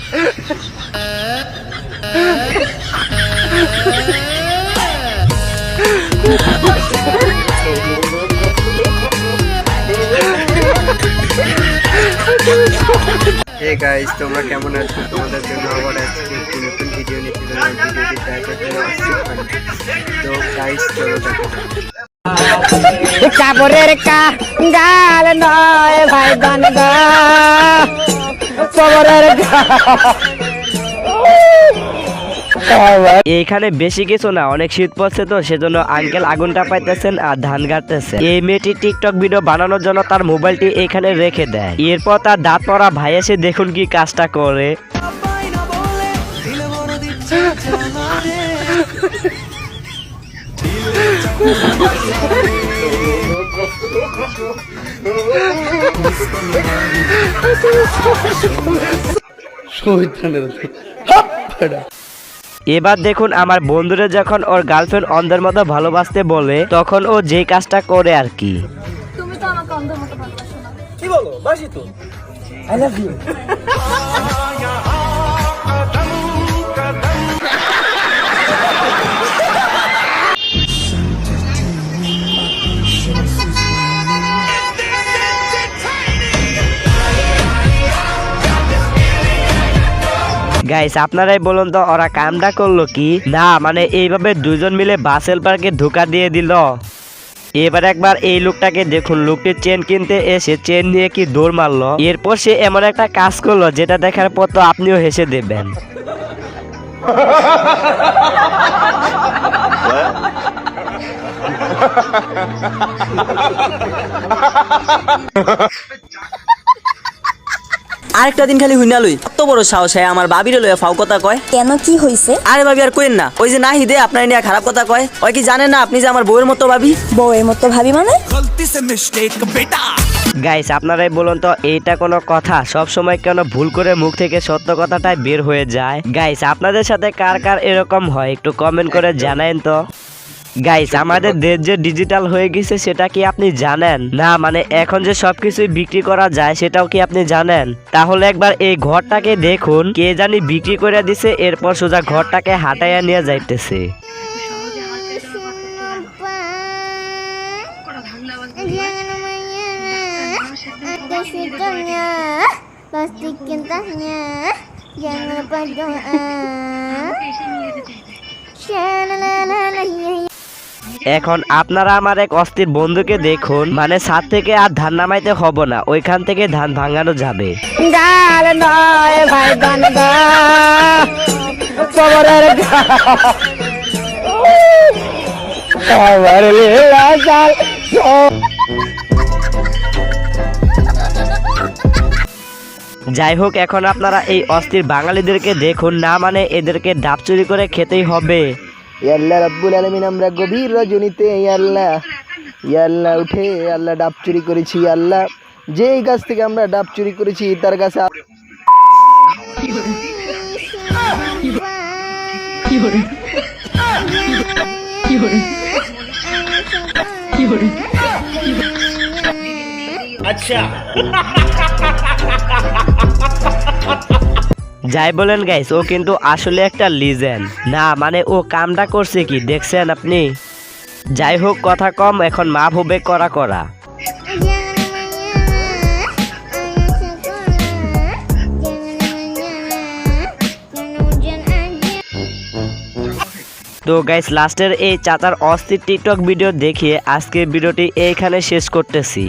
Hey guys, তোমরা কেমন আছো? তোমাদের জন্য আবার আজকে একটি নতুন ভিডিও নিয়ে চলে এলাম। ভিডিওটি টাইটেল হলো আসিফ খান। তো গাইস চলো দেখো। চাপরের গাল নয় ভাই গানগা চাপরের এইখানে বেশি কিছু না, অনেক শীত পড়ছে তো সেজন্য আঙ্কেল আগুনটা পাইতেছেন আর ধান কাটতেছে। এই মেয়েটি টিকটক ভিডিও বানানোর জন্য তার মোবাইলটি এখানে রেখে দেয়। এরপর তার দাঁত পড়া ভাই এসে দেখুন কি কাজটা করে। এবার দেখুন আমার বন্ধুরা যখন ওর গার্লফ্রেন্ড অন্ধের মতো ভালোবাসতে বলে তখন ও যে কাজটা করে আর কি। তুমি তো আমাকে অন্ধের মতো ভালোবাসো না। কি বলো? বাসি তো। I love you. গাইস আপনারাই বলুন তো ওরা কামটা করলো কি? না মানে এইভাবে দুজন মিলে বাসেল পার্কে ধোকা দিয়ে দিল। এবার একবার এই লোকটাকে দেখুন, লোকটির চেন কিনতে এসে চেন নিয়ে কি দৌড় মারলো। এরপর সে এমন একটা কাজ করলো যেটা দেখার পর তো আপনিও হেসে দেবেন। আরেকটা দিন খালি হুইনা লই, কত বড় সাহস হয় আমার বাবিরে লইয়া ফাও কথা কয়। কেন, কি হইছে? আরে ভাবি আর কইেন না, ওই যে না হিদে আপনার নিয়ে খারাপ কথা কয়। ওই কি জানেন না আপনি যে আমার বউয়ের মতো ভাবি? বউয়ের মতো ভাবি মানে? গাইস আপনারাই বলুন তো এইটা কোনো কথা? সব সময় কেন ভুল করে মুখ থেকে সত্য কথাটাই বের হয়ে যায়? গাইস আপনাদের সাথে কার কার এরকম হয় একটু কমেন্ট করে জানাইন তো। গাইস আমাদের দেশ যে ডিজিটাল হয়ে গেছে সেটা কি আপনি জানেন? না মানে এখন যে সবকিছুই বিক্রি করা যায় সেটাও কি আপনি জানেন? তাহলে একবার এই ঘরটাকে দেখুন, কে জানি বিক্রি করে দিছে, এরপর সোজা ঘরটাকে হাঁটাইয়া নিয়ে যাইতেছে। এখন আপনারা আমার এক অস্থির বন্ধুকে দেখুন, মানে ছাদ থেকে আর ধান নামাইতে হবে না, ওইখান থেকে ধান ভাঙানো যাবে। গাল নয় ভাই গানগা চাপরের গাল। যাই হোক এখন আপনারা এই অস্থির বাঙালিদেরকে দেখুন, না মানে এদেরকে ডাব চুরি করে খেতেই হবে। আল্লাহ রাব্বুল আলামিন, আমরা গভীর রজনীতে আল্লাহ উঠে আল্লাহ ডাব চুরি করেছি। আল্লাহ যেই গাছ থেকে আমরা ডাব চুরি করেছি তার কাছে আচ্ছা যাই বলেন গাইস, ও কিন্তু আসলে একটা লিজেন্ড। না মানে ও কামটা করছে কি দেখছেন আপনি? যাই হোক কথা কম, এখন মাপ হবে করা করা। তো গাইস লাস্টের এই চাচার অস্থির টিকটক ভিডিও দেখিয়ে আজকের ভিডিওটি এইখানে শেষ করতেছি।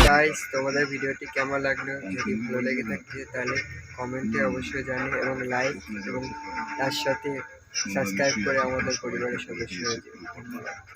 গাইস তোমাদের ভিডিওটি কেমন লাগলো? যদি ভালো লেগে থাকে তাহলে কমেন্টে অবশ্যই জানিও এবং লাইক এবং তার সাথে সাবস্ক্রাইব করে আমাদের পরিবারের সদস্য হয়ে যাবে। ধন্যবাদ।